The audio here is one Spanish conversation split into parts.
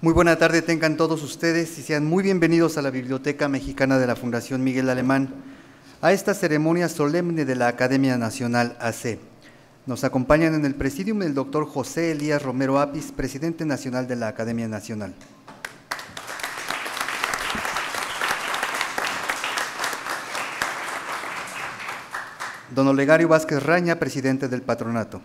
Muy buena tarde tengan todos ustedes y sean muy bienvenidos a la Biblioteca Mexicana de la Fundación Miguel Alemán, a esta ceremonia solemne de la Academia Nacional AC. Nos acompañan en el presidium el doctor José Elías Romero Apis, presidente nacional de la Academia Nacional. Don Olegario Vázquez Raña, presidente del patronato.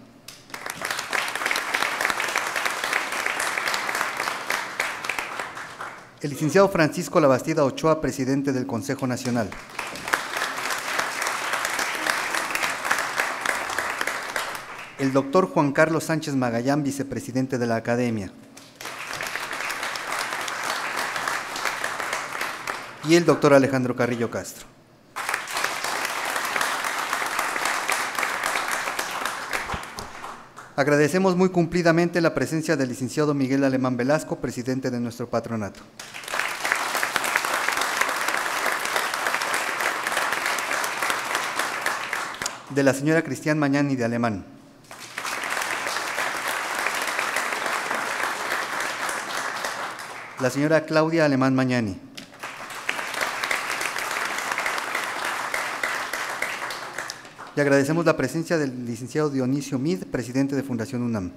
El licenciado Francisco Labastida Ochoa, presidente del Consejo Nacional. El doctor Juan Carlos Sánchez Magallán, vicepresidente de la Academia. Y el doctor Alejandro Carrillo Castro. Agradecemos muy cumplidamente la presencia del licenciado Miguel Alemán Velasco, presidente de nuestro patronato. De la señora Cristian Mañani de Alemán. La señora Claudia Alemán Mañani. Y agradecemos la presencia del licenciado Dionisio Mid, presidente de Fundación UNAM.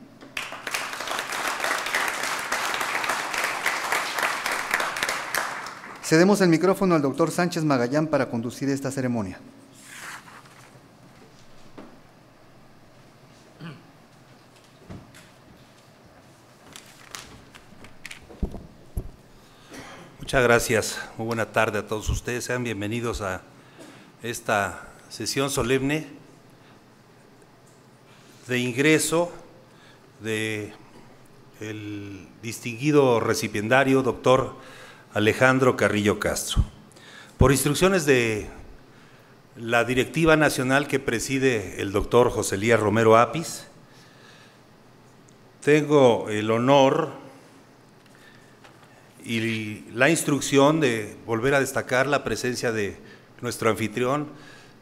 Cedemos el micrófono al doctor Sánchez Magallán para conducir esta ceremonia. Muchas gracias. Muy buena tarde a todos ustedes. Sean bienvenidos a esta sesión solemne de ingreso del distinguido recipiendario doctor Alejandro Carrillo Castro. Por instrucciones de la directiva nacional que preside el doctor José Elías Romero Apis, tengo el honor y la instrucción de volver a destacar la presencia de nuestro anfitrión,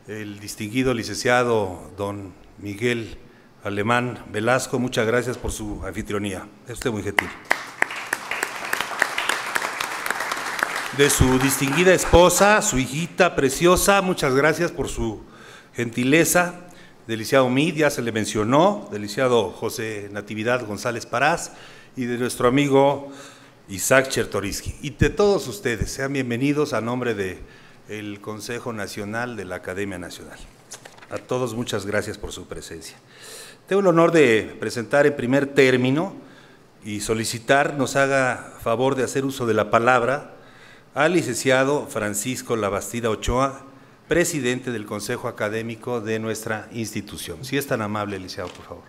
el distinguido licenciado don Miguel Alemán Velasco. Muchas gracias por su anfitrionía, es usted muy gentil. De su distinguida esposa, su hijita preciosa, muchas gracias por su gentileza. Del licenciado Mid, ya se le mencionó, del licenciado José Natividad González Parás y de nuestro amigo Isaac Chertoriski. Y de todos ustedes, sean bienvenidos a nombre de el Consejo Nacional de la Academia Nacional. A todos muchas gracias por su presencia. Tengo el honor de presentar en primer término y solicitar nos haga favor de hacer uso de la palabra al licenciado Francisco Labastida Ochoa, presidente del Consejo Académico de nuestra institución. Si es tan amable, licenciado, por favor.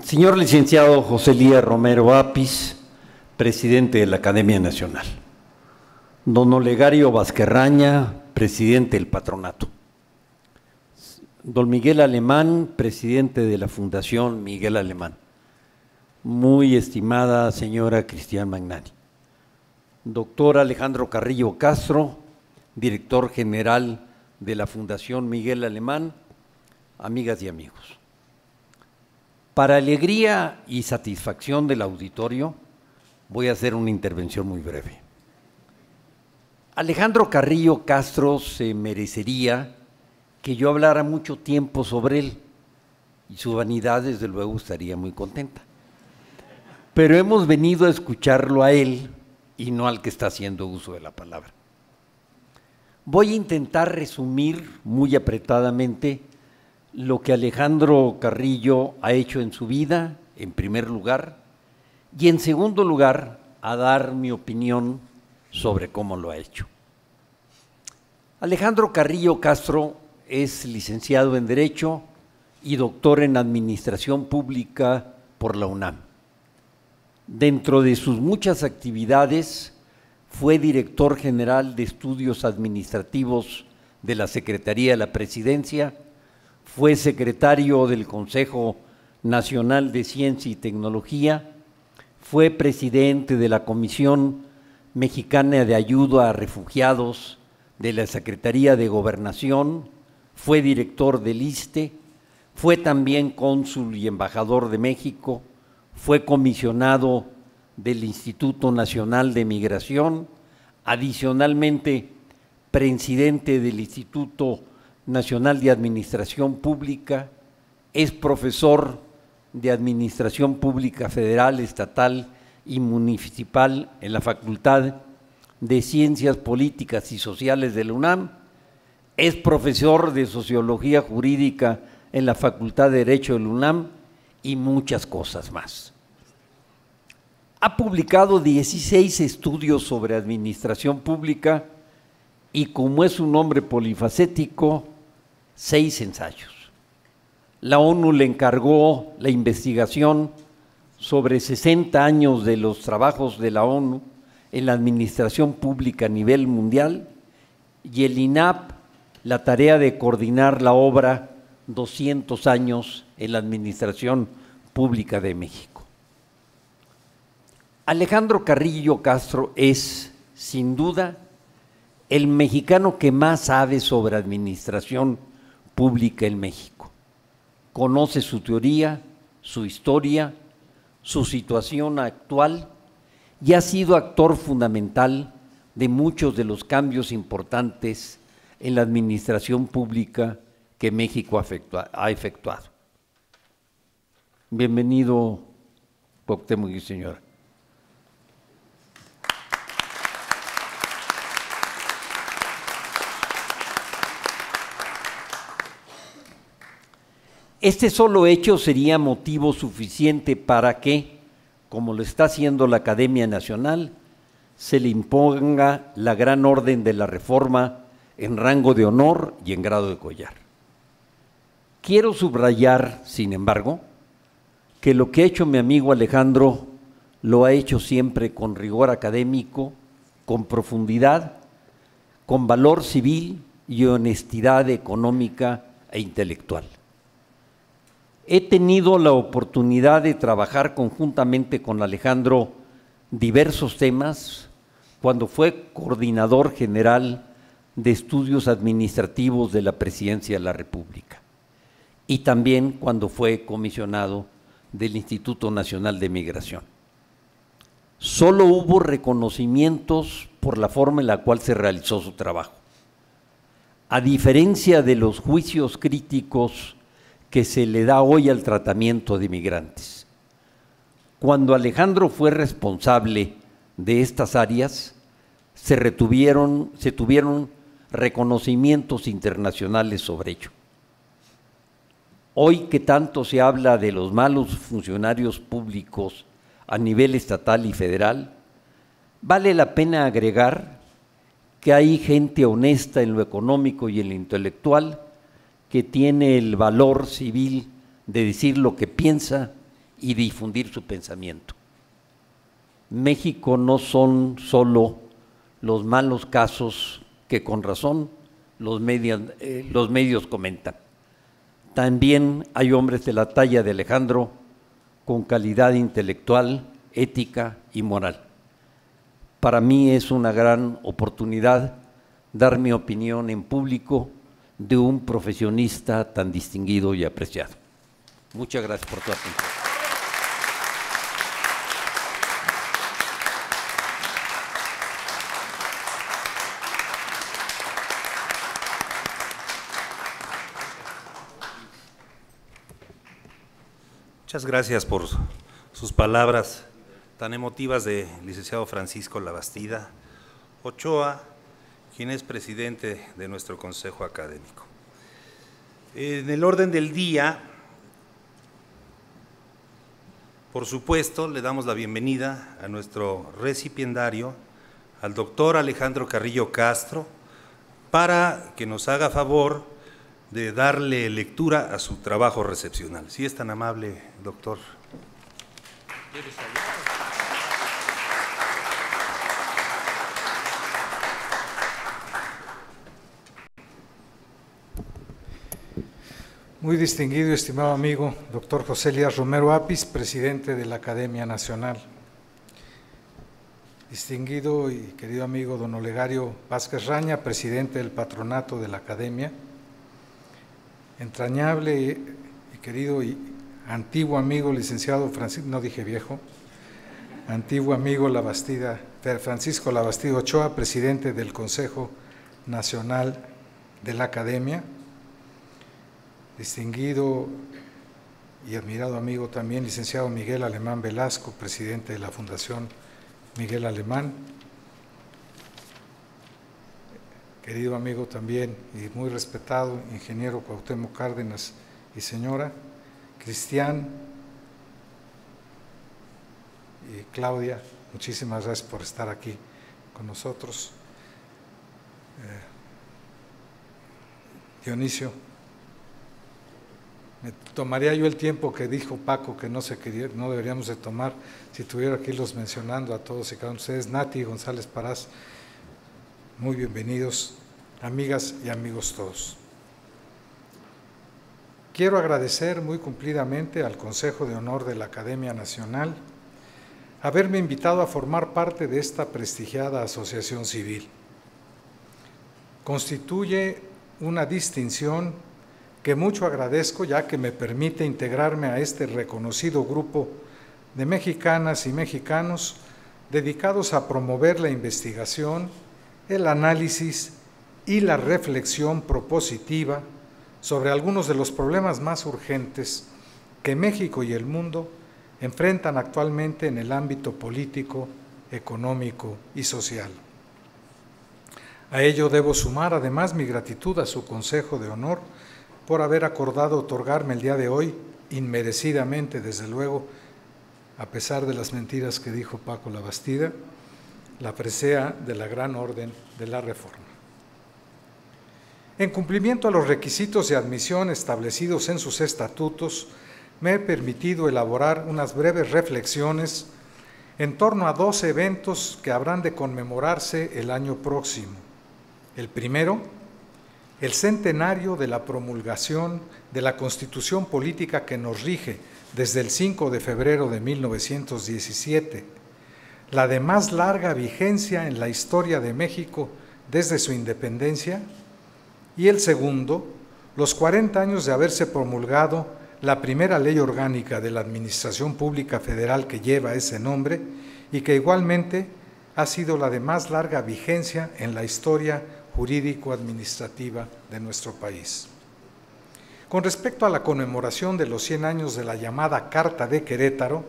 Señor licenciado José Elías Romero Apis, presidente de la Academia Nacional. Don Olegario Vázquerraña, presidente del patronato. Don Miguel Alemán, presidente de la Fundación Miguel Alemán. Muy estimada señora Cristian Magnani. Doctor Alejandro Carrillo Castro, director general de la Fundación Miguel Alemán, amigas y amigos. Para alegría y satisfacción del auditorio, voy a hacer una intervención muy breve. Alejandro Carrillo Castro se merecería que yo hablara mucho tiempo sobre él y su vanidad desde luego estaría muy contenta. Pero hemos venido a escucharlo a él y no al que está haciendo uso de la palabra. Voy a intentar resumir muy apretadamente lo que Alejandro Carrillo ha hecho en su vida, en primer lugar, y en segundo lugar, a dar mi opinión sobre cómo lo ha hecho. Alejandro Carrillo Castro es licenciado en Derecho y doctor en Administración Pública por la UNAM. Dentro de sus muchas actividades, fue director general de Estudios Administrativos de la Secretaría de la Presidencia, fue secretario del Consejo Nacional de Ciencia y Tecnología, fue presidente de la Comisión Mexicana de Ayuda a Refugiados de la Secretaría de Gobernación, fue director del ISSSTE, fue también cónsul y embajador de México, fue comisionado del Instituto Nacional de Migración, adicionalmente presidente del Instituto Nacional de Administración Pública, es profesor de Administración Pública Federal, Estatal y Municipal en la Facultad de Ciencias Políticas y Sociales de la UNAM, es profesor de Sociología Jurídica en la Facultad de Derecho de la UNAM y muchas cosas más. Ha publicado 16 estudios sobre administración pública y, como es un hombre polifacético, 6 ensayos. La ONU le encargó la investigación sobre 60 años de los trabajos de la ONU en la administración pública a nivel mundial y el INAP la tarea de coordinar la obra 200 años en la administración pública de México. Alejandro Carrillo Castro es, sin duda, el mexicano que más sabe sobre administración pública en México. Conoce su teoría, su historia, su situación actual y ha sido actor fundamental de muchos de los cambios importantes en la administración pública que México ha efectuado. Bienvenido, Cuauhtémoc y señora. Este solo hecho sería motivo suficiente para que, como lo está haciendo la Academia Nacional, se le imponga la gran orden de la reforma en rango de honor y en grado de collar. Quiero subrayar, sin embargo, que lo que ha hecho mi amigo Alejandro lo ha hecho siempre con rigor académico, con profundidad, con valor civil y honestidad económica e intelectual. He tenido la oportunidad de trabajar conjuntamente con Alejandro diversos temas cuando fue coordinador general de estudios administrativos de la Presidencia de la República y también cuando fue comisionado del Instituto Nacional de Migración. Solo hubo reconocimientos por la forma en la cual se realizó su trabajo. A diferencia de los juicios críticos que se le da hoy al tratamiento de migrantes, Cuando Alejandro fue responsable de estas áreas, se tuvieron reconocimientos internacionales sobre ello. Hoy que tanto se habla de los malos funcionarios públicos a nivel estatal y federal, vale la pena agregar que hay gente honesta en lo económico y en lo intelectual que tiene el valor civil de decir lo que piensa y difundir su pensamiento. México no son solo los malos casos que con razón los medios comentan. También hay hombres de la talla de Alejandro con calidad intelectual, ética y moral. Para mí es una gran oportunidad dar mi opinión en público de un profesionista tan distinguido y apreciado. Muchas gracias por tu atención. Muchas gracias por sus palabras tan emotivas del licenciado Francisco Labastida Ochoa, quien es presidente de nuestro Consejo Académico. En el orden del día, por supuesto, le damos la bienvenida a nuestro recipiendario, al doctor Alejandro Carrillo Castro, para que nos haga favor de darle lectura a su trabajo recepcional. Si es tan amable, doctor. Muy distinguido y estimado amigo, doctor José Elías Romero Apis, presidente de la Academia Nacional. Distinguido y querido amigo don Olegario Vázquez Raña, presidente del patronato de la Academia. Entrañable y querido y antiguo amigo licenciado Francisco, no dije viejo, antiguo amigo Francisco Labastida Ochoa, presidente del Consejo Nacional de la Academia. Distinguido y admirado amigo también, licenciado Miguel Alemán Velasco, presidente de la Fundación Miguel Alemán. Querido amigo también y muy respetado, ingeniero Cuauhtémoc Cárdenas y señora, Cristian y Claudia, muchísimas gracias por estar aquí con nosotros. Dionisio, me tomaría yo el tiempo que dijo Paco que no deberíamos de tomar si estuviera aquí los mencionando a todos y cada uno de ustedes. Nati González Parás, muy bienvenidos, amigas y amigos todos. Quiero agradecer muy cumplidamente al Consejo de Honor de la Academia Nacional haberme invitado a formar parte de esta prestigiada asociación civil. Constituye una distinción que mucho agradezco, ya que me permite integrarme a este reconocido grupo de mexicanas y mexicanos dedicados a promover la investigación, el análisis y la reflexión propositiva sobre algunos de los problemas más urgentes que México y el mundo enfrentan actualmente en el ámbito político, económico y social. A ello debo sumar además mi gratitud a su Consejo de Honor por haber acordado otorgarme el día de hoy, inmerecidamente desde luego, a pesar de las mentiras que dijo Paco Labastida, la presea de la Gran Orden de la Reforma. En cumplimiento a los requisitos de admisión establecidos en sus estatutos, me he permitido elaborar unas breves reflexiones en torno a 2 eventos que habrán de conmemorarse el año próximo. El primero, el centenario de la promulgación de la Constitución Política que nos rige desde el 5 de febrero de 1917, la de más larga vigencia en la historia de México desde su independencia, y el segundo, los 40 años de haberse promulgado la primera ley orgánica de la Administración Pública Federal que lleva ese nombre y que igualmente ha sido la de más larga vigencia en la historia jurídico-administrativa de nuestro país. Con respecto a la conmemoración de los 100 años de la llamada Carta de Querétaro,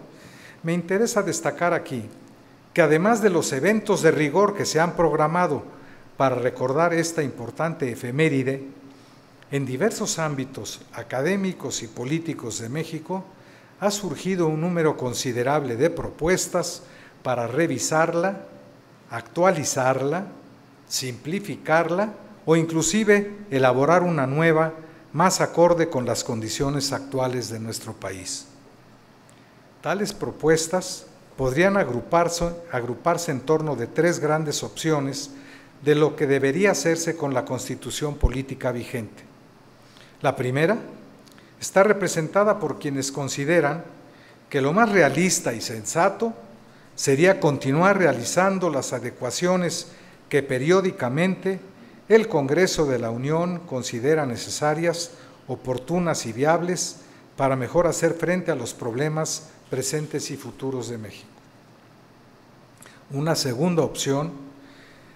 me interesa destacar aquí que además de los eventos de rigor que se han programado para recordar esta importante efeméride, en diversos ámbitos académicos y políticos de México ha surgido un número considerable de propuestas para revisarla, actualizarla, simplificarla o inclusive elaborar una nueva más acorde con las condiciones actuales de nuestro país. Tales propuestas podrían agruparse en torno de tres grandes opciones de lo que debería hacerse con la Constitución política vigente. La primera está representada por quienes consideran que lo más realista y sensato sería continuar realizando las adecuaciones que periódicamente el Congreso de la Unión considera necesarias, oportunas y viables para mejor hacer frente a los problemas presentes y futuros de México. Una segunda opción,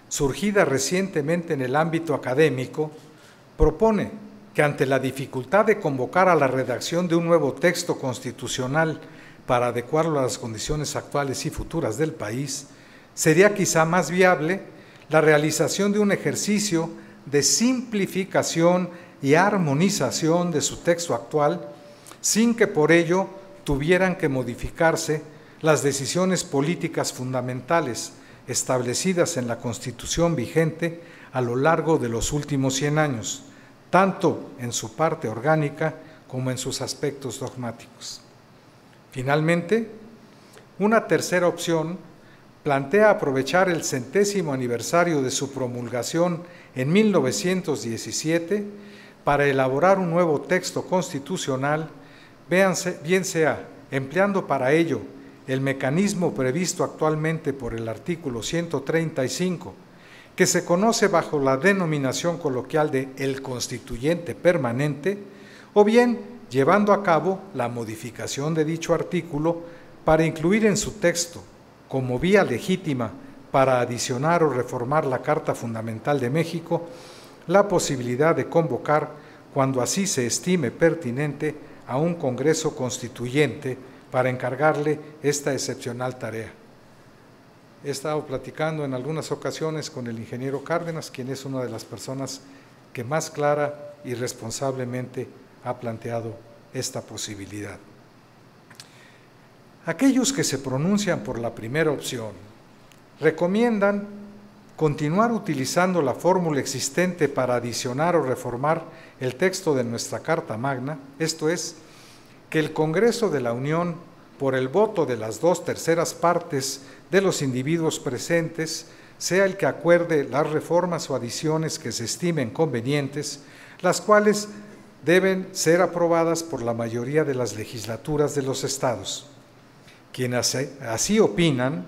surgida recientemente en el ámbito académico, propone que ante la dificultad de convocar a la redacción de un nuevo texto constitucional para adecuarlo a las condiciones actuales y futuras del país, sería quizá más viable la realización de un ejercicio de simplificación y armonización de su texto actual, sin que por ello tuvieran que modificarse las decisiones políticas fundamentales establecidas en la Constitución vigente a lo largo de los últimos 100 años, tanto en su parte orgánica como en sus aspectos dogmáticos. Finalmente, una tercera opción plantea aprovechar el 100º aniversario de su promulgación en 1917 para elaborar un nuevo texto constitucional, bien sea empleando para ello el mecanismo previsto actualmente por el artículo 135, que se conoce bajo la denominación coloquial de el constituyente permanente, o bien llevando a cabo la modificación de dicho artículo para incluir en su texto, como vía legítima para adicionar o reformar la Carta Fundamental de México, la posibilidad de convocar, cuando así se estime pertinente, a un Congreso Constituyente para encargarle esta excepcional tarea. He estado platicando en algunas ocasiones con el ingeniero Cárdenas, quien es una de las personas que más clara y responsablemente ha planteado esta posibilidad. Aquellos que se pronuncian por la primera opción recomiendan continuar utilizando la fórmula existente para adicionar o reformar el texto de nuestra Carta Magna, esto es, que el Congreso de la Unión, por el voto de las 2/3 partes de los individuos presentes, sea el que acuerde las reformas o adiciones que se estimen convenientes, las cuales deben ser aprobadas por la mayoría de las legislaturas de los estados. Quienes así opinan,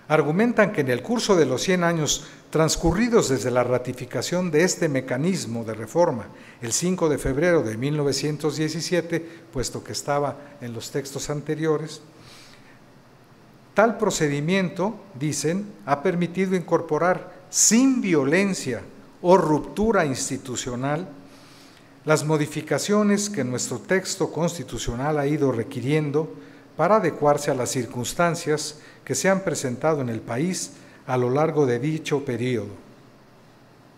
argumentan que en el curso de los 100 años transcurridos desde la ratificación de este mecanismo de reforma, el 5 de febrero de 1917, puesto que estaba en los textos anteriores, tal procedimiento, dicen, ha permitido incorporar sin violencia o ruptura institucional las modificaciones que nuestro texto constitucional ha ido requiriendo para adecuarse a las circunstancias que se han presentado en el país a lo largo de dicho periodo.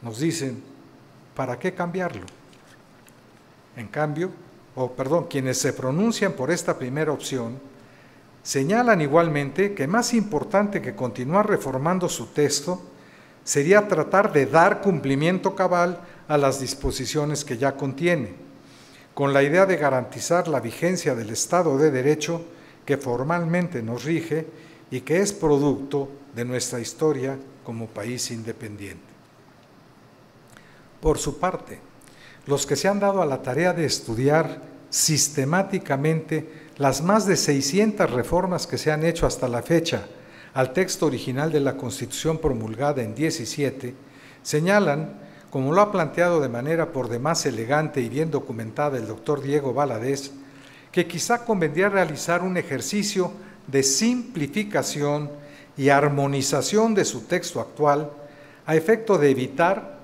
Nos dicen, ¿para qué cambiarlo? Quienes se pronuncian por esta primera opción, señalan igualmente que más importante que continuar reformando su texto sería tratar de dar cumplimiento cabal a las disposiciones que ya contiene, con la idea de garantizar la vigencia del Estado de Derecho que formalmente nos rige y que es producto de nuestra historia como país independiente. Por su parte, los que se han dado a la tarea de estudiar sistemáticamente las más de 600 reformas que se han hecho hasta la fecha al texto original de la Constitución promulgada en 17, señalan, como lo ha planteado de manera por demás elegante y bien documentada el doctor Diego Valadez, que quizá convendría realizar un ejercicio de simplificación y armonización de su texto actual a efecto de evitar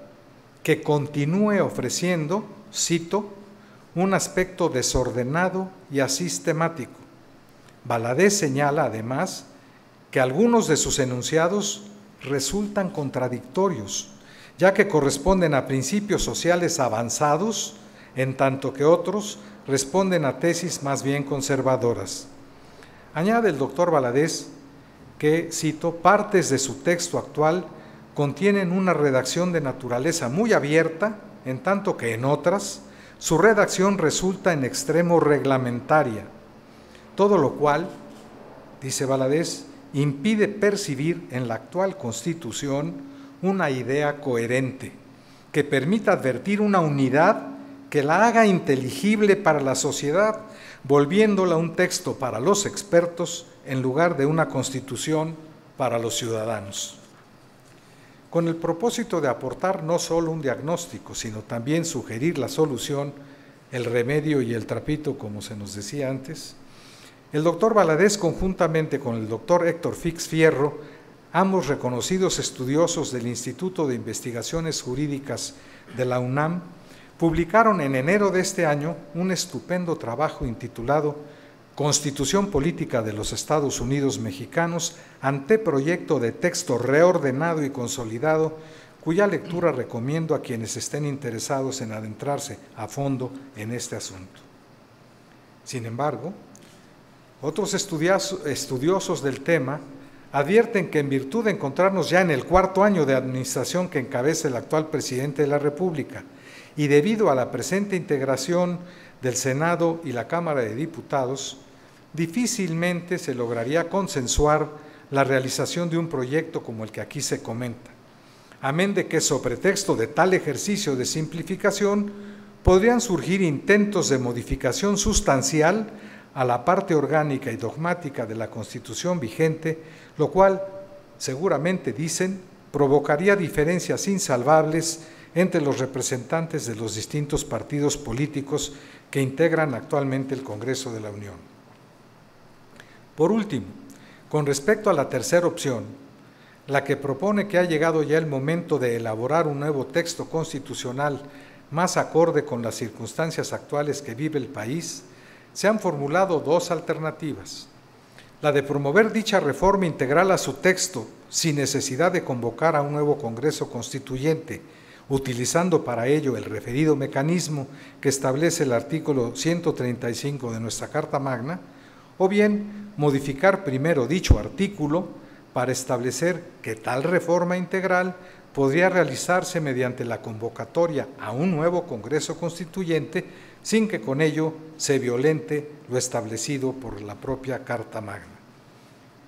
que continúe ofreciendo, cito, un aspecto desordenado y asistemático, Valadez señala, además, que algunos de sus enunciados resultan contradictorios, ya que corresponden a principios sociales avanzados, en tanto que otros responden a tesis más bien conservadoras. Añade el doctor Valadez que, cito, partes de su texto actual contienen una redacción de naturaleza muy abierta, en tanto que en otras su redacción resulta en extremo reglamentaria, todo lo cual, dice Valadez, impide percibir en la actual Constitución una idea coherente que permita advertir una unidad que la haga inteligible para la sociedad, volviéndola un texto para los expertos en lugar de una Constitución para los ciudadanos. Con el propósito de aportar no solo un diagnóstico, sino también sugerir la solución, el remedio y el trapito, como se nos decía antes, el doctor Valadez, conjuntamente con el doctor Héctor Fix Fierro, ambos reconocidos estudiosos del Instituto de Investigaciones Jurídicas de la UNAM, publicaron en enero de este año un estupendo trabajo intitulado Constitución Política de los Estados Unidos Mexicanos, anteproyecto de texto reordenado y consolidado, cuya lectura recomiendo a quienes estén interesados en adentrarse a fondo en este asunto. Sin embargo, otros estudiosos del tema advierten que en virtud de encontrarnos ya en el cuarto año de administración que encabeza el actual presidente de la República y debido a la presente integración del Senado y la Cámara de Diputados, difícilmente se lograría consensuar la realización de un proyecto como el que aquí se comenta, amén de que sobre pretexto de tal ejercicio de simplificación podrían surgir intentos de modificación sustancial a la parte orgánica y dogmática de la Constitución vigente, lo cual, seguramente dicen, provocaría diferencias insalvables entre los representantes de los distintos partidos políticos que integran actualmente el Congreso de la Unión. Por último, con respecto a la tercera opción, la que propone que ha llegado ya el momento de elaborar un nuevo texto constitucional más acorde con las circunstancias actuales que vive el país, se han formulado dos alternativas: la de promover dicha reforma integral a su texto sin necesidad de convocar a un nuevo Congreso Constituyente, utilizando para ello el referido mecanismo que establece el artículo 135 de nuestra Carta Magna, o bien modificar primero dicho artículo para establecer que tal reforma integral podría realizarse mediante la convocatoria a un nuevo Congreso Constituyente sin que con ello se violente lo establecido por la propia Carta Magna.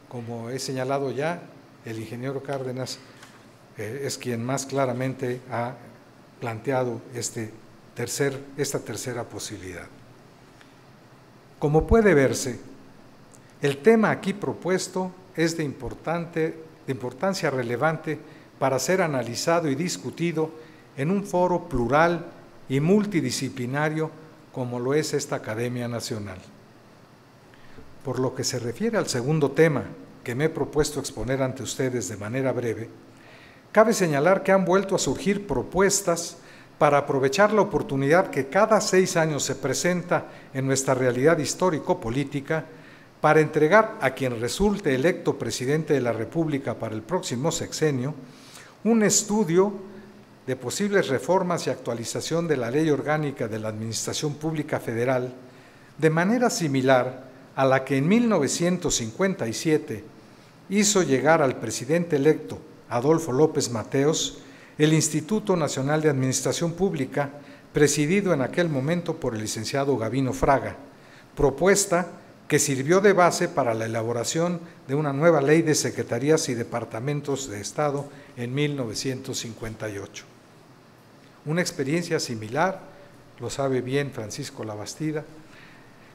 Como he señalado ya, el ingeniero Cárdenas es quien más claramente ha planteado esta tercera posibilidad. Como puede verse, el tema aquí propuesto es de importancia relevante para ser analizado y discutido en un foro plural y multidisciplinario como lo es esta Academia Nacional. Por lo que se refiere al segundo tema que me he propuesto exponer ante ustedes de manera breve, cabe señalar que han vuelto a surgir propuestas para aprovechar la oportunidad que cada 6 años se presenta en nuestra realidad histórico-política para entregar a quien resulte electo presidente de la República para el próximo sexenio un estudio de posibles reformas y actualización de la Ley Orgánica de la Administración Pública Federal, de manera similar a la que en 1957 hizo llegar al presidente electo Adolfo López Mateos el Instituto Nacional de Administración Pública, presidido en aquel momento por el licenciado Gabino Fraga, propuesta que sirvió de base para la elaboración de una nueva ley de secretarías y departamentos de Estado en 1958. Una experiencia similar, lo sabe bien Francisco Labastida,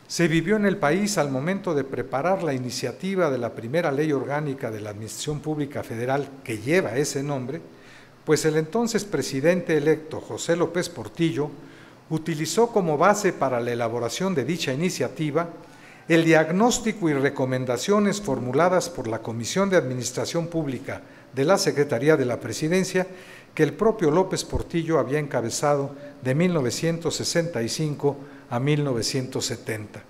se vivió en el país al momento de preparar la iniciativa de la primera ley orgánica de la Administración Pública Federal que lleva ese nombre, pues el entonces presidente electo José López Portillo utilizó como base para la elaboración de dicha iniciativa el diagnóstico y recomendaciones formuladas por la Comisión de Administración Pública de la Secretaría de la Presidencia que el propio López Portillo había encabezado de 1965 a 1970.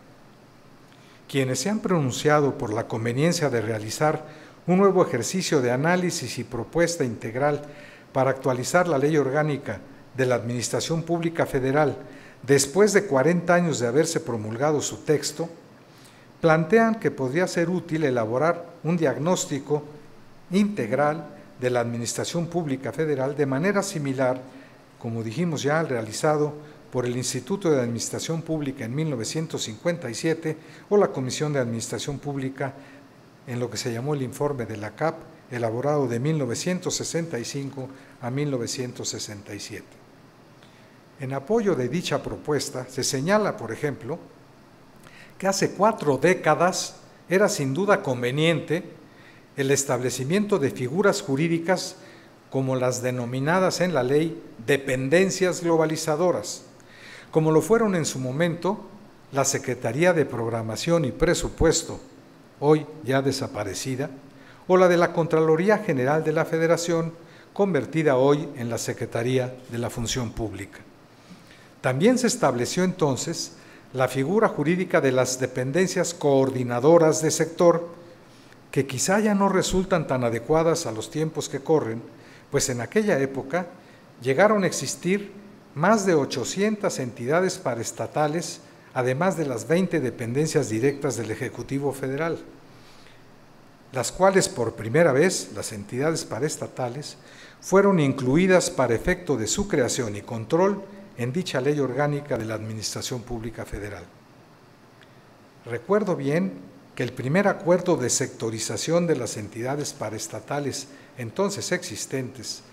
quienes se han pronunciado por la conveniencia de realizar un nuevo ejercicio de análisis y propuesta integral para actualizar la Ley Orgánica de la Administración Pública Federal después de 40 años de haberse promulgado su texto, plantean que podría ser útil elaborar un diagnóstico integral de la Administración Pública Federal de manera similar, como dijimos ya, al realizado por el Instituto de Administración Pública en 1957 o la Comisión de Administración Pública en lo que se llamó el informe de la CAP, elaborado de 1965 a 1967. En apoyo de dicha propuesta se señala, por ejemplo, que hace 4 décadas era sin duda conveniente el establecimiento de figuras jurídicas como las denominadas en la ley dependencias globalizadoras, como lo fueron en su momento la Secretaría de Programación y Presupuesto, hoy ya desaparecida, o la de la Contraloría General de la Federación, convertida hoy en la Secretaría de la Función Pública. También se estableció entonces la figura jurídica de las dependencias coordinadoras de sector, que quizá ya no resultan tan adecuadas a los tiempos que corren, pues en aquella época llegaron a existir más de 800 entidades paraestatales, además de las 20 dependencias directas del Ejecutivo Federal, las cuales por primera vez, las entidades paraestatales, fueron incluidas para efecto de su creación y control en dicha Ley Orgánica de la Administración Pública Federal. Recuerdo bien que el primer acuerdo de sectorización de las entidades paraestatales entonces existentes,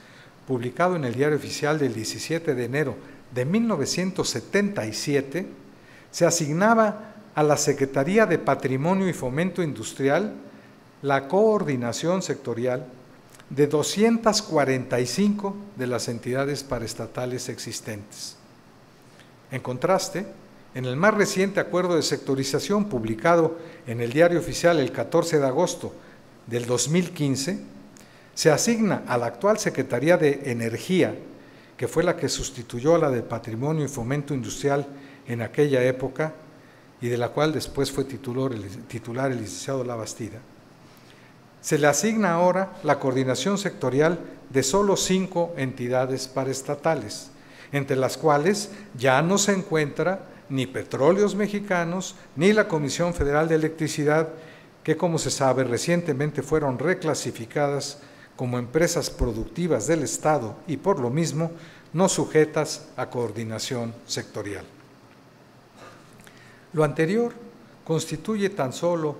publicado en el Diario Oficial del 17 de enero de 1977, se asignaba a la Secretaría de Patrimonio y Fomento Industrial la coordinación sectorial de 245 de las entidades paraestatales existentes. En contraste, en el más reciente acuerdo de sectorización publicado en el Diario Oficial el 14 de agosto del 2015, se asigna a la actual Secretaría de Energía, que fue la que sustituyó a la de Patrimonio y Fomento Industrial en aquella época y de la cual después fue titular el licenciado Labastida, se le asigna ahora la coordinación sectorial de solo 5 entidades paraestatales, entre las cuales ya no se encuentra ni Petróleos Mexicanos ni la Comisión Federal de Electricidad, que como se sabe recientemente fueron reclasificadas como empresas productivas del Estado y por lo mismo no sujetas a coordinación sectorial. Lo anterior constituye tan solo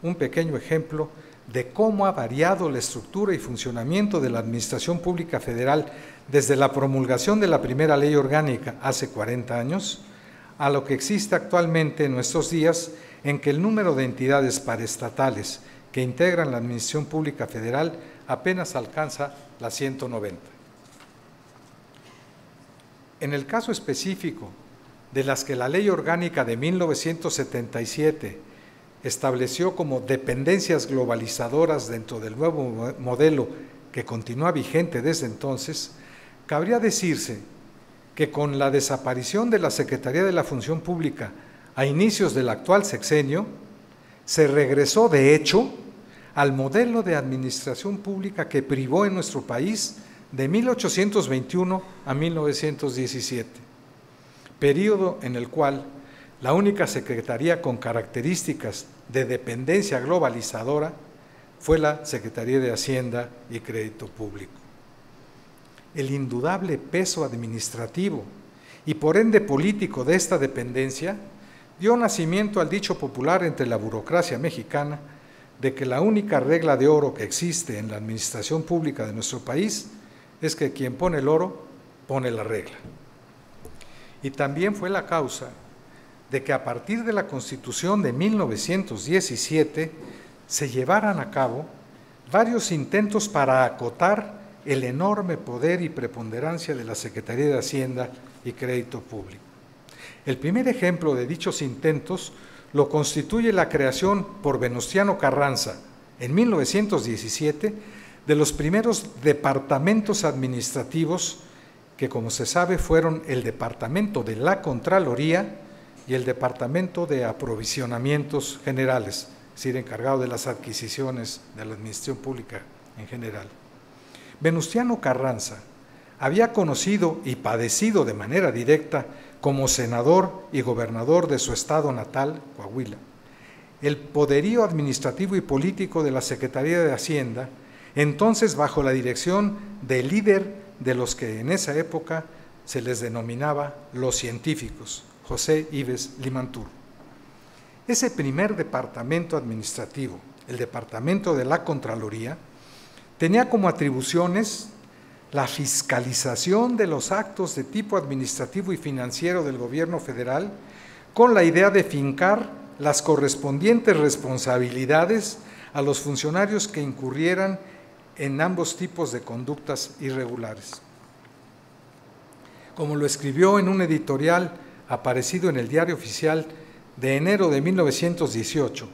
un pequeño ejemplo de cómo ha variado la estructura y funcionamiento de la Administración Pública Federal desde la promulgación de la primera Ley Orgánica hace 40 años a lo que existe actualmente en nuestros días, en que el número de entidades paraestatales que integran la Administración Pública Federal apenas alcanza las 190. En el caso específico de las que la Ley Orgánica de 1977 estableció como dependencias globalizadoras dentro del nuevo modelo que continúa vigente desde entonces, cabría decirse que con la desaparición de la Secretaría de la Función Pública a inicios del actual sexenio, se regresó de hecho al modelo de administración pública que privó en nuestro país de 1821 a 1917, periodo en el cual la única secretaría con características de dependencia globalizadora fue la Secretaría de Hacienda y Crédito Público. El indudable peso administrativo y por ende político de esta dependencia dio nacimiento al dicho popular entre la burocracia mexicana de que la única regla de oro que existe en la administración pública de nuestro país es que quien pone el oro pone la regla. Y también fue la causa de que a partir de la Constitución de 1917 se llevaran a cabo varios intentos para acotar el enorme poder y preponderancia de la Secretaría de Hacienda y Crédito Público. El primer ejemplo de dichos intentos lo constituye la creación por Venustiano Carranza, en 1917, de los primeros departamentos administrativos que, como se sabe, fueron el Departamento de la Contraloría y el Departamento de Aprovisionamientos Generales, es decir, encargado de las adquisiciones de la administración pública en general. Venustiano Carranza había conocido y padecido de manera directa, como senador y gobernador de su estado natal, Coahuila, el poderío administrativo y político de la Secretaría de Hacienda, entonces bajo la dirección del líder de los que en esa época se les denominaba los científicos, José Ives Limantur. Ese primer departamento administrativo, el Departamento de la Contraloría, tenía como atribuciones la fiscalización de los actos de tipo administrativo y financiero del gobierno federal, con la idea de fincar las correspondientes responsabilidades a los funcionarios que incurrieran en ambos tipos de conductas irregulares. Como lo escribió en un editorial aparecido en el Diario Oficial de enero de 1918,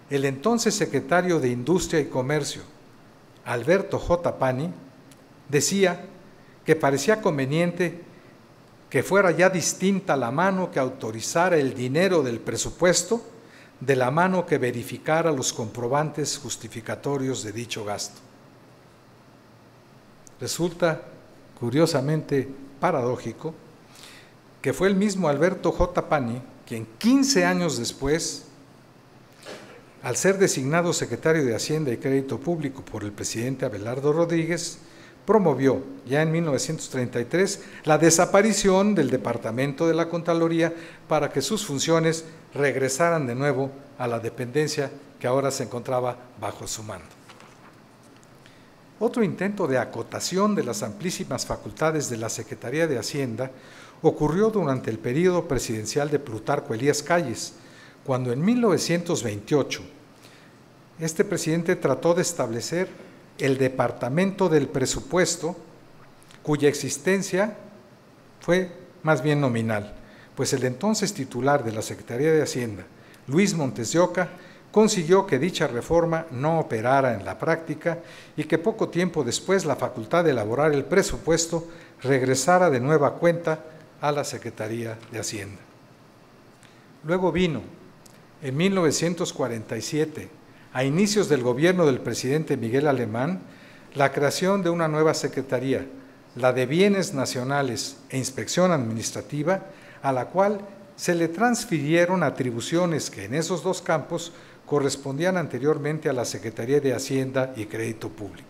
el entonces secretario de Industria y Comercio, Alberto J. Pani, decía que parecía conveniente que fuera ya distinta la mano que autorizara el dinero del presupuesto de la mano que verificara los comprobantes justificatorios de dicho gasto. Resulta curiosamente paradójico que fue el mismo Alberto J. Pani quien 15 años después, al ser designado secretario de Hacienda y Crédito Público por el presidente Abelardo Rodríguez, promovió ya en 1933 la desaparición del Departamento de la Contraloría para que sus funciones regresaran de nuevo a la dependencia que ahora se encontraba bajo su mando. Otro intento de acotación de las amplísimas facultades de la Secretaría de Hacienda ocurrió durante el período presidencial de Plutarco Elías Calles, cuando en 1928 este presidente trató de establecer el Departamento del Presupuesto, cuya existencia fue más bien nominal, pues el entonces titular de la Secretaría de Hacienda, Luis Montes de Oca, consiguió que dicha reforma no operara en la práctica y que poco tiempo después la facultad de elaborar el presupuesto regresara de nueva cuenta a la Secretaría de Hacienda. Luego vino, en 1947, a inicios del gobierno del presidente Miguel Alemán, la creación de una nueva secretaría, la de Bienes Nacionales e Inspección Administrativa, a la cual se le transfirieron atribuciones que en esos dos campos correspondían anteriormente a la Secretaría de Hacienda y Crédito Público.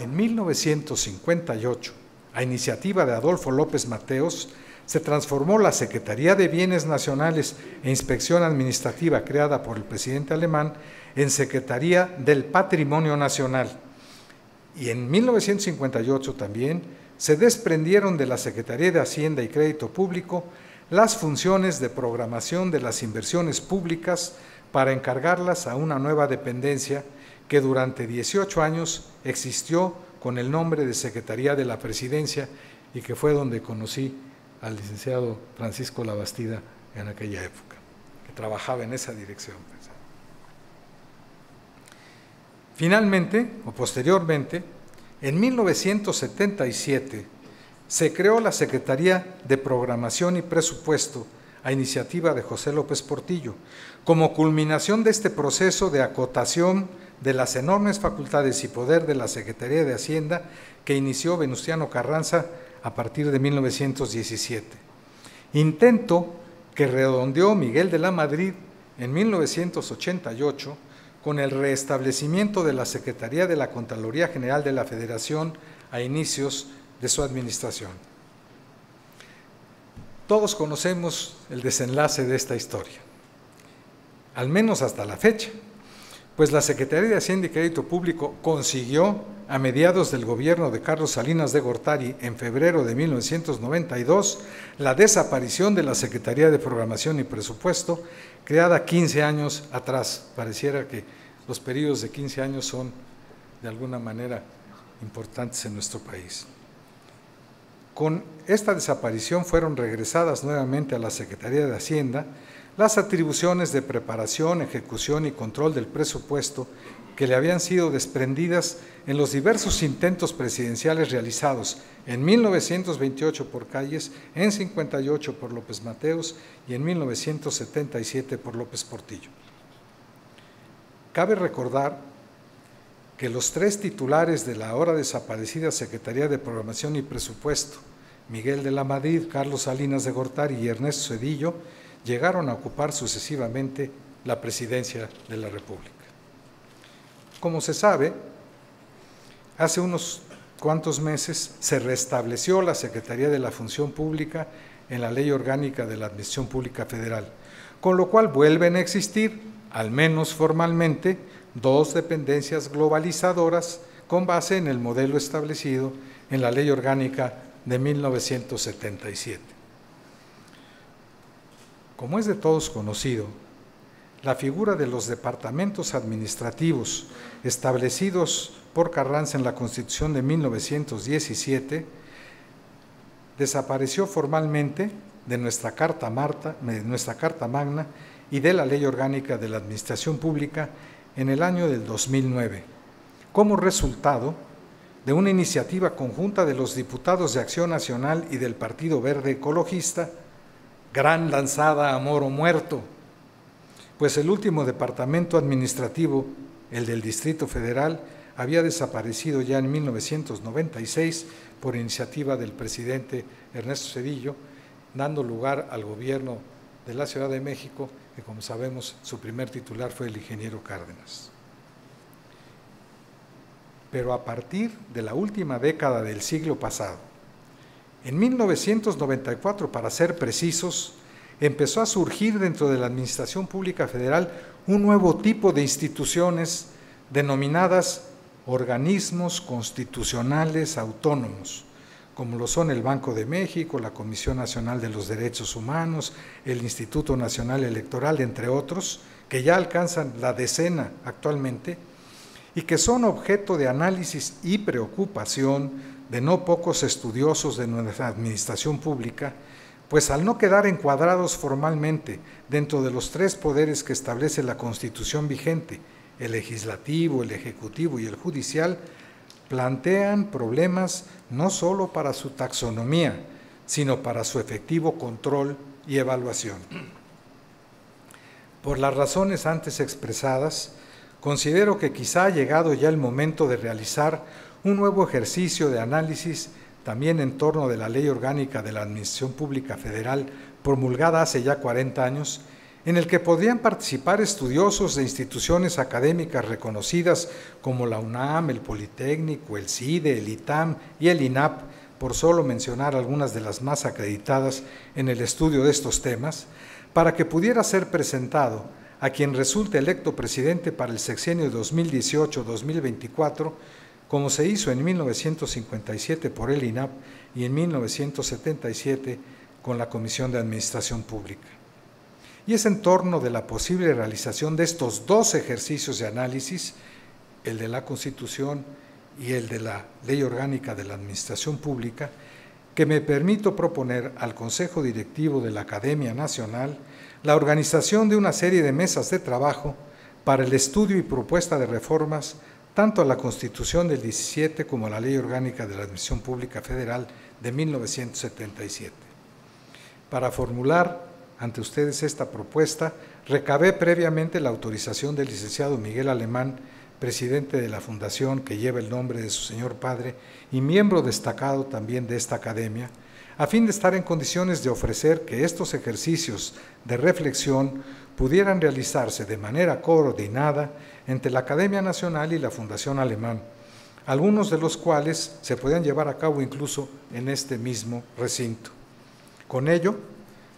En 1958, a iniciativa de Adolfo López Mateos, se transformó la Secretaría de Bienes Nacionales e Inspección Administrativa, creada por el presidente alemán, en Secretaría del Patrimonio Nacional. Y en 1958 también se desprendieron de la Secretaría de Hacienda y Crédito Público las funciones de programación de las inversiones públicas para encargarlas a una nueva dependencia que durante 18 años existió con el nombre de Secretaría de la Presidencia y que fue donde conocí al licenciado Francisco Labastida en aquella época, que trabajaba en esa dirección. Finalmente, o posteriormente, en 1977, se creó la Secretaría de Programación y Presupuesto a iniciativa de José López Portillo, como culminación de este proceso de acotación de las enormes facultades y poder de la Secretaría de Hacienda que inició Venustiano Carranza a partir de 1917. Intento que redondeó Miguel de la Madrid en 1988 con el restablecimiento de la Secretaría de la Contraloría General de la Federación a inicios de su administración. Todos conocemos el desenlace de esta historia, al menos hasta la fecha, pues la Secretaría de Hacienda y Crédito Público consiguió, a mediados del gobierno de Carlos Salinas de Gortari, en febrero de 1992, la desaparición de la Secretaría de Programación y Presupuesto, creada 15 años atrás. Pareciera que los periodos de 15 años son, de alguna manera, importantes en nuestro país. Con esta desaparición fueron regresadas nuevamente a la Secretaría de Hacienda las atribuciones de preparación, ejecución y control del presupuesto que le habían sido desprendidas en los diversos intentos presidenciales realizados en 1928 por Calles, en 58 por López Mateos y en 1977 por López Portillo. Cabe recordar que los tres titulares de la ahora desaparecida Secretaría de Programación y Presupuesto, Miguel de la Madrid, Carlos Salinas de Gortari y Ernesto Zedillo, llegaron a ocupar sucesivamente la presidencia de la República. Como se sabe, hace unos cuantos meses se restableció la Secretaría de la Función Pública en la Ley Orgánica de la Administración Pública Federal, con lo cual vuelven a existir, al menos formalmente, dos dependencias globalizadoras con base en el modelo establecido en la Ley Orgánica de 1977. Como es de todos conocido, la figura de los departamentos administrativos establecidos por Carranza en la Constitución de 1917 desapareció formalmente de nuestra Carta Magna y de la Ley Orgánica de la Administración Pública en el año del 2009, como resultado de una iniciativa conjunta de los diputados de Acción Nacional y del Partido Verde Ecologista, gran lanzada a Moro muerto, pues el último departamento administrativo, el del Distrito Federal, había desaparecido ya en 1996 por iniciativa del presidente Ernesto Zedillo, dando lugar al gobierno de la Ciudad de México, que como sabemos su primer titular fue el ingeniero Cárdenas. Pero a partir de la última década del siglo pasado, en 1994, para ser precisos, empezó a surgir dentro de la Administración Pública Federal un nuevo tipo de instituciones denominadas organismos constitucionales autónomos, como lo son el Banco de México, la Comisión Nacional de los Derechos Humanos, el Instituto Nacional Electoral, entre otros, que ya alcanzan la decena actualmente y que son objeto de análisis y preocupación de no pocos estudiosos de nuestra administración pública, pues al no quedar encuadrados formalmente dentro de los tres poderes que establece la Constitución vigente, el legislativo, el ejecutivo y el judicial, plantean problemas no solo para su taxonomía, sino para su efectivo control y evaluación. Por las razones antes expresadas, considero que quizá ha llegado ya el momento de realizar un nuevo ejercicio de análisis también en torno de la Ley Orgánica de la Administración Pública Federal, promulgada hace ya 40 años, en el que podrían participar estudiosos de instituciones académicas reconocidas como la UNAM, el Politécnico, el CIDE, el ITAM y el INAP, por solo mencionar algunas de las más acreditadas en el estudio de estos temas, para que pudiera ser presentado a quien resulte electo presidente para el sexenio 2018-2024, como se hizo en 1957 por el INAP y en 1977 con la Comisión de Administración Pública. Y es en torno de la posible realización de estos dos ejercicios de análisis, el de la Constitución y el de la Ley Orgánica de la Administración Pública, que me permito proponer al Consejo Directivo de la Academia Nacional la organización de una serie de mesas de trabajo para el estudio y propuesta de reformas tanto a la Constitución del 17 como a la Ley Orgánica de la Administración Pública Federal de 1977. Para formular ante ustedes esta propuesta, recabé previamente la autorización del licenciado Miguel Alemán, presidente de la fundación que lleva el nombre de su señor padre y miembro destacado también de esta academia, a fin de estar en condiciones de ofrecer que estos ejercicios de reflexión pudieran realizarse de manera coordinada entre la Academia Nacional y la Fundación Alemán, algunos de los cuales se podían llevar a cabo incluso en este mismo recinto. Con ello,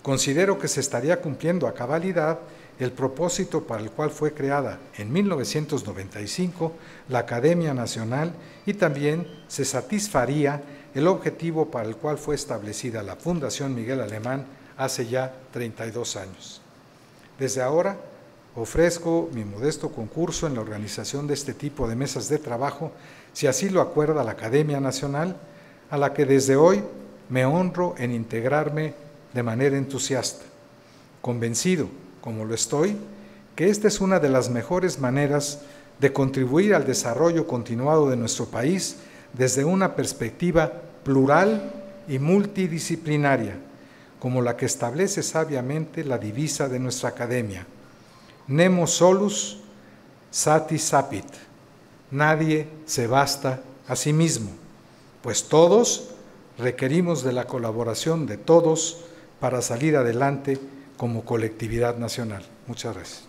considero que se estaría cumpliendo a cabalidad el propósito para el cual fue creada en 1995 la Academia Nacional y también se satisfaría el objetivo para el cual fue establecida la Fundación Miguel Alemán hace ya 32 años. Desde ahora ofrezco mi modesto concurso en la organización de este tipo de mesas de trabajo, si así lo acuerda la Academia Nacional, a la que desde hoy me honro en integrarme de manera entusiasta, convencido como lo estoy, que esta es una de las mejores maneras de contribuir al desarrollo continuado de nuestro país desde una perspectiva plural y multidisciplinaria, como la que establece sabiamente la divisa de nuestra academia: Nemo solus satis sapit, nadie se basta a sí mismo, pues todos requerimos de la colaboración de todos para salir adelante como colectividad nacional. Muchas gracias.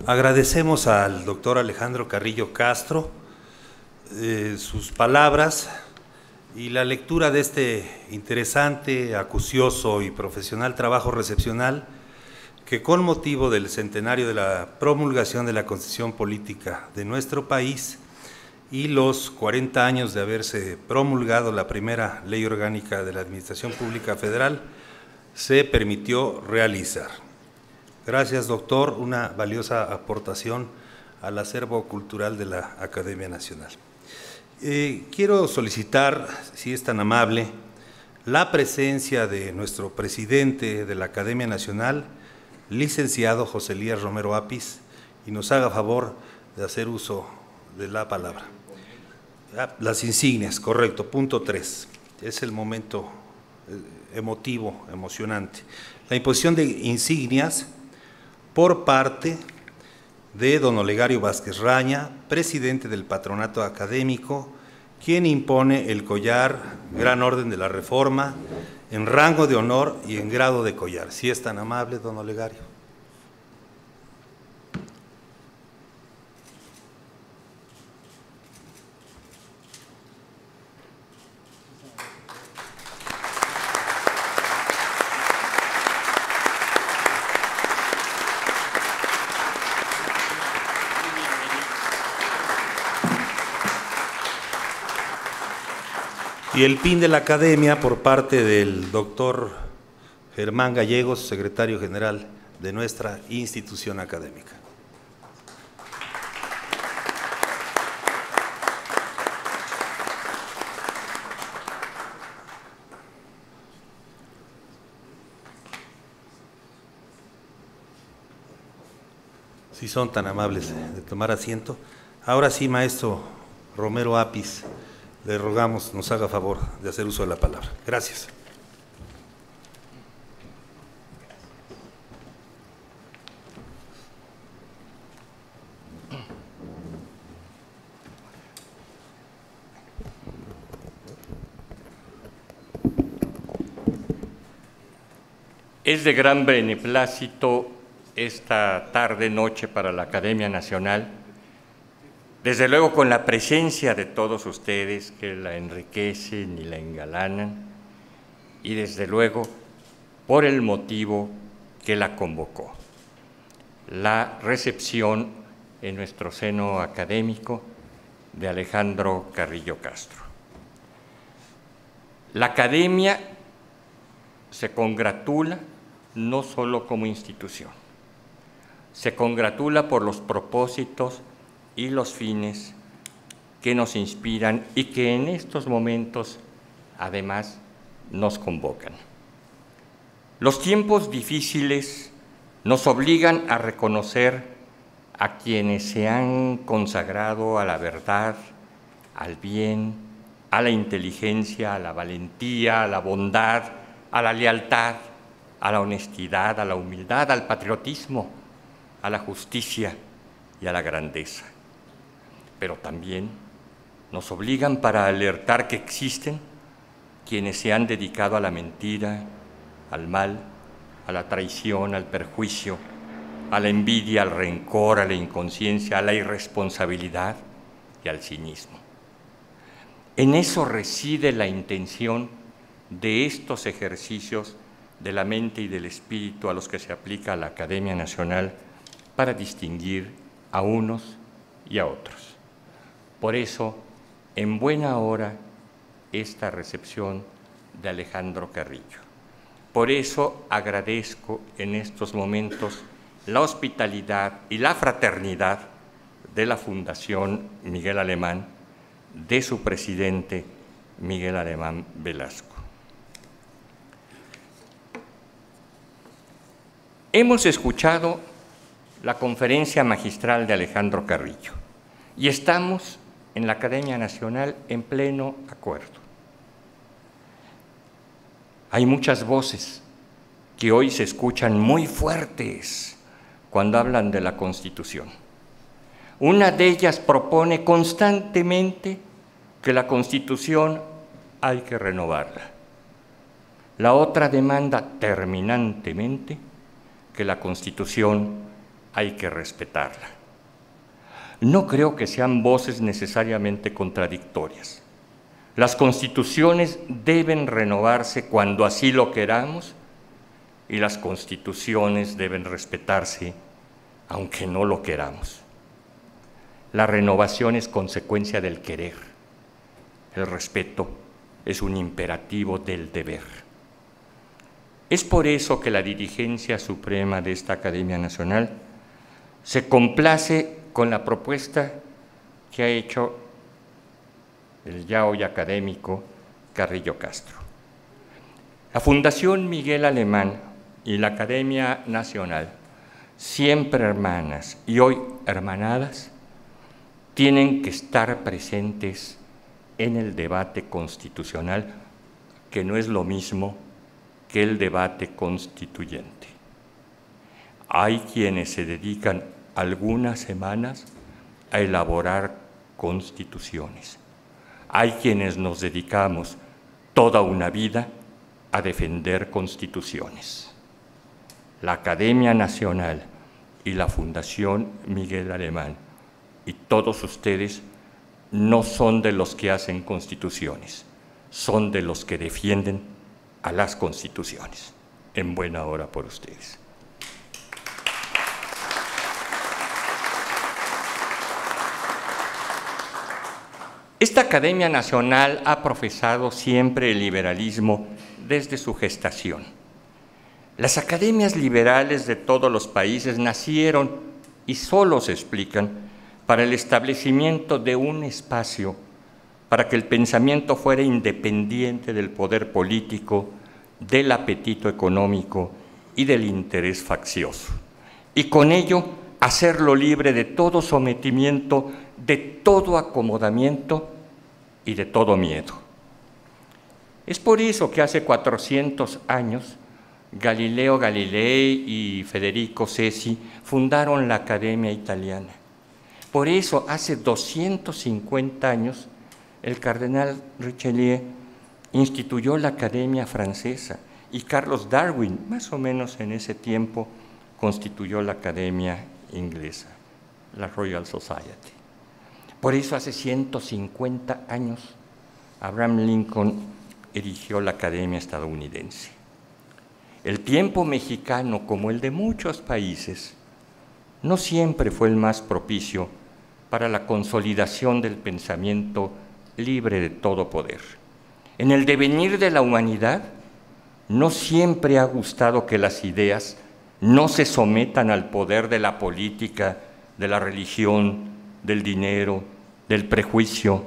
Agradecemos al doctor Alejandro Carrillo Castro sus palabras y la lectura de este interesante, acucioso y profesional trabajo recepcional que, con motivo del centenario de la promulgación de la Constitución Política de nuestro país y los 40 años de haberse promulgado la primera Ley Orgánica de la Administración Pública Federal, se permitió realizar. Gracias, doctor, una valiosa aportación al acervo cultural de la Academia Nacional. Quiero solicitar, si es tan amable, la presencia de nuestro presidente de la Academia Nacional, licenciado José Elías Romero Apis, y nos haga favor de hacer uso de la palabra. Las insignias, correcto, punto 3. Es el momento emotivo, emocionante. La imposición de insignias por parte de don Olegario Vázquez Raña, presidente del Patronato Académico, quien impone el collar Gran Orden de la Reforma en rango de honor y en grado de collar. Si es tan amable, don Olegario. Y el PIN de la Academia por parte del doctor Germán Gallegos, secretario general de nuestra institución académica. Si son tan amables de tomar asiento. Ahora sí, maestro Romero Apis, le rogamos nos haga favor de hacer uso de la palabra. Gracias. Es de gran beneplácito esta tarde-noche para la Academia Nacional, desde luego con la presencia de todos ustedes que la enriquecen y la engalanan, y desde luego por el motivo que la convocó, la recepción en nuestro seno académico de Alejandro Carrillo Castro. La Academia se congratula no solo como institución, se congratula por los propósitos y los fines que nos inspiran y que en estos momentos, además, nos convocan. Los tiempos difíciles nos obligan a reconocer a quienes se han consagrado a la verdad, al bien, a la inteligencia, a la valentía, a la bondad, a la lealtad, a la honestidad, a la humildad, al patriotismo, a la justicia y a la grandeza. Pero también nos obligan para alertar que existen quienes se han dedicado a la mentira, al mal, a la traición, al perjuicio, a la envidia, al rencor, a la inconsciencia, a la irresponsabilidad y al cinismo. En eso reside la intención de estos ejercicios de la mente y del espíritu a los que se aplica la Academia Nacional para distinguir a unos y a otros. Por eso, en buena hora, esta recepción de Alejandro Carrillo. Por eso agradezco en estos momentos la hospitalidad y la fraternidad de la Fundación Miguel Alemán, de su presidente Miguel Alemán Velasco. Hemos escuchado la conferencia magistral de Alejandro Carrillo y estamos en la Academia Nacional en pleno acuerdo. Hay muchas voces que hoy se escuchan muy fuertes cuando hablan de la Constitución. Una de ellas propone constantemente que la Constitución hay que renovarla. La otra demanda terminantemente que la Constitución hay que respetarla. No creo que sean voces necesariamente contradictorias. Las constituciones deben renovarse cuando así lo queramos y las constituciones deben respetarse aunque no lo queramos. La renovación es consecuencia del querer. El respeto es un imperativo del deber. Es por eso que la dirigencia suprema de esta Academia Nacional se complace con la propuesta que ha hecho el ya hoy académico Carrillo Castro. La Fundación Miguel Alemán y la Academia Nacional, siempre hermanas y hoy hermanadas, tienen que estar presentes en el debate constitucional, que no es lo mismo que el debate constituyente. Hay quienes se dedican algunas semanas a elaborar constituciones. Hay quienes nos dedicamos toda una vida a defender constituciones. La Academia Nacional y la Fundación Miguel Alemán y todos ustedes no son de los que hacen constituciones, son de los que defienden a las constituciones. En buena hora por ustedes. Esta Academia Nacional ha profesado siempre el liberalismo desde su gestación. Las academias liberales de todos los países nacieron y solo se explican para el establecimiento de un espacio para que el pensamiento fuera independiente del poder político, del apetito económico y del interés faccioso, y con ello hacerlo libre de todo sometimiento, de todo acomodamiento y de todo miedo. Es por eso que hace 400 años Galileo Galilei y Federico Sesi fundaron la Academia Italiana. Por eso hace 250 años el cardenal Richelieu instituyó la Academia Francesa y Carlos Darwin, más o menos en ese tiempo, constituyó la Academia Inglesa, la Royal Society. Por eso hace 150 años Abraham Lincoln erigió la Academia Estadounidense. El tiempo mexicano, como el de muchos países, no siempre fue el más propicio para la consolidación del pensamiento libre de todo poder. En el devenir de la humanidad, no siempre ha gustado que las ideas no se sometan al poder de la política, de la religión, del dinero, del prejuicio,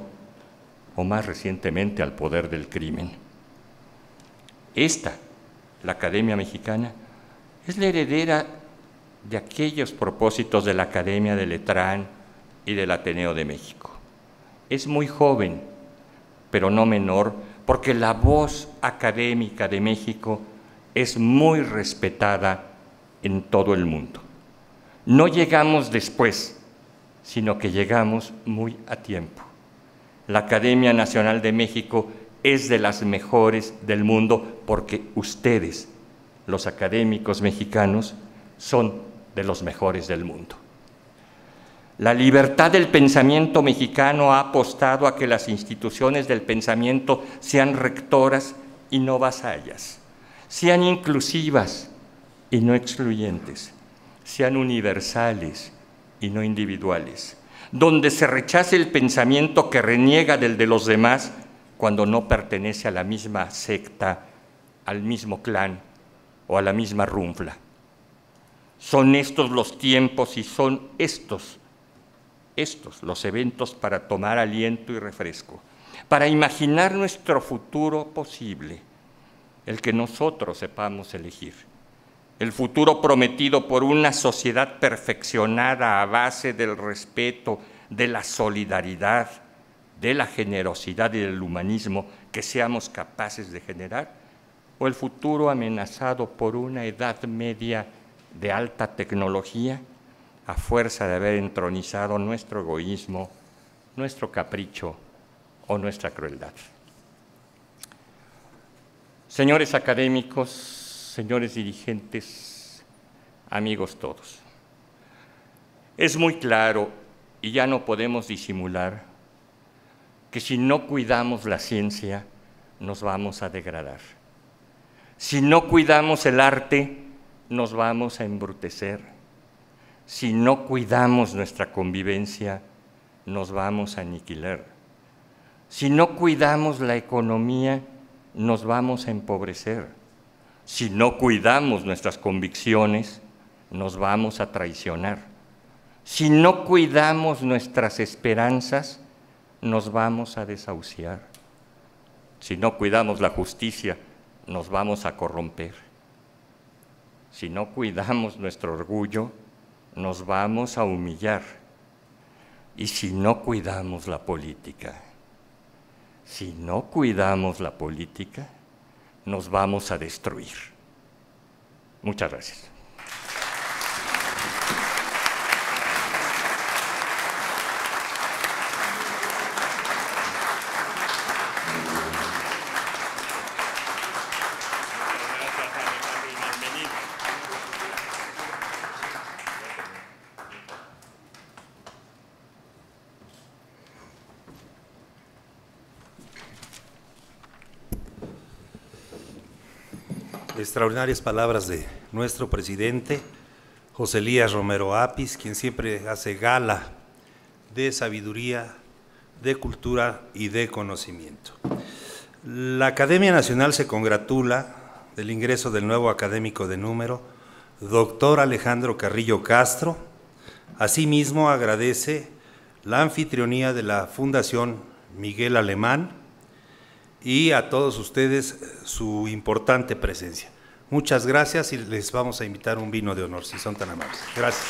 o más recientemente al poder del crimen. La Academia Mexicana, es la heredera de aquellos propósitos de la Academia de Letrán y del Ateneo de México. Es muy joven, pero no menor, porque la voz académica de México es muy respetada en todo el mundo. No llegamos después, sino que llegamos muy a tiempo. La Academia Nacional de México es de las mejores del mundo porque ustedes, los académicos mexicanos, son de los mejores del mundo. La libertad del pensamiento mexicano ha apostado a que las instituciones del pensamiento sean rectoras y no vasallas, sean inclusivas y no excluyentes, sean universales y no individuales, donde se rechace el pensamiento que reniega del de los demás cuando no pertenece a la misma secta, al mismo clan o a la misma runfla. Son estos los tiempos y son estos los eventos para tomar aliento y refresco, para imaginar nuestro futuro posible, el que nosotros sepamos elegir, el futuro prometido por una sociedad perfeccionada a base del respeto, de la solidaridad, de la generosidad y del humanismo que seamos capaces de generar, o el futuro amenazado por una edad media de alta tecnología, a fuerza de haber entronizado nuestro egoísmo, nuestro capricho o nuestra crueldad. Señores académicos, señores dirigentes, amigos todos, es muy claro y ya no podemos disimular que si no cuidamos la ciencia nos vamos a degradar. Si no cuidamos el arte nos vamos a embrutecer. Si no cuidamos nuestra convivencia, nos vamos a aniquilar. Si no cuidamos la economía, nos vamos a empobrecer. Si no cuidamos nuestras convicciones, nos vamos a traicionar. Si no cuidamos nuestras esperanzas, nos vamos a desahuciar. Si no cuidamos la justicia, nos vamos a corromper. Si no cuidamos nuestro orgullo, nos vamos a humillar. Y si no cuidamos la política, nos vamos a destruir. Muchas gracias. Extraordinarias palabras de nuestro presidente, José Elías Romero Apis, quien siempre hace gala de sabiduría, de cultura y de conocimiento. La Academia Nacional se congratula del ingreso del nuevo académico de número, doctor Alejandro Carrillo Castro. Asimismo, agradece la anfitrionía de la Fundación Miguel Alemán y a todos ustedes su importante presencia. Muchas gracias y les vamos a invitar un vino de honor, si son tan amables. Gracias.